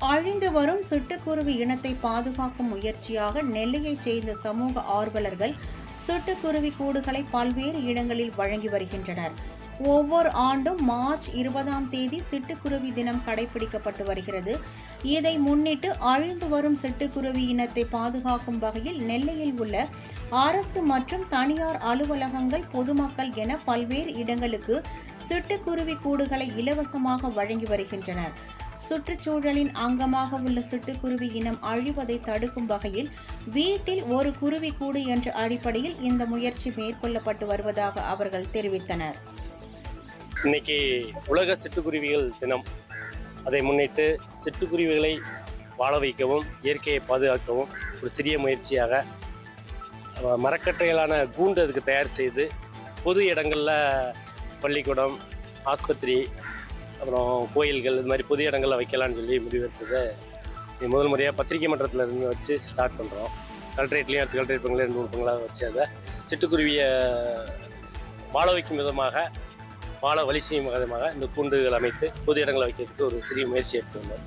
அழிந்து வரும் சிட்டுக்குருவி இனத்தை பாதுகாக்கும் முயற்சியாக நெல்லையைச் சேர்ந்த சமூக ஆர்வலர்கள் சிட்டுக்குருவி கூடுகளை பல்வேறு இடங்களில் வழங்கி வருகின்றனர். ஒவ்வொரு ஆண்டும் மார்ச் 20ஆம் தேதி சிட்டுக்குருவி தினம் கடைபிடிக்கப்பட்டு வருகிறது. இதை முன்னிட்டு அழிந்து வரும் சிட்டுக்குருவி இனத்தை பாதுகாக்கும் வகையில் நெல்லையில் உள்ள அரசு மற்றும் தனியார் அலுவலகங்கள், பொதுமக்கள் என பல்வேறு இடங்களுக்கு சிட்டுக்குருவி கூடுகளை இலவசமாக வழங்கி வருகின்றனர். சுற்றுச்சூழலின் அங்கமாக உள்ள சிட்டுக்குருவி இனம் அழிவதை தடுக்கும் வகையில் வீட்டில் ஒரு குருவி கூடு என்ற அடிப்படையில் இந்த முயற்சி மேற்கொள்ளப்பட்டு வருவதாக அவர்கள் தெரிவித்தனர். இன்னைக்கு உலக சிட்டுக்குருவிகள் தினம். அதை முன்னிட்டு சிட்டுக்குருவிகளை வாழ வைக்கவும் இயற்கையை பாதுகாக்கவும் ஒரு சிறிய முயற்சியாக மரக்கட்டைகளான கூண்டு அதுக்கு தயார் செய்து பொது இடங்களில் பள்ளிக்கூடம், ஆஸ்பத்திரி, அப்புறம் கோயில்கள் இது மாதிரி பொது இடங்களில் வைக்கலான்னு சொல்லி முடிவெடுத்தது முதல் முறையாக பத்திரிகை மன்றத்தில் இருந்து வச்சு ஸ்டார்ட் பண்ணுறோம். கலெக்டரேட்லேயும் அடுத்த கலெக்டரேட் பங்களே 2 பங்களாக வச்சு அதை சிட்டுக்குருவியை வாழ வைக்கும் விதமாக, வாழ வழி செய்யும் விதமாக இந்த கூண்டுகள் அமைத்து பொது இடங்களை வைக்கிறதுக்கு ஒரு சிறிய முயற்சி எடுத்து வந்தோம்.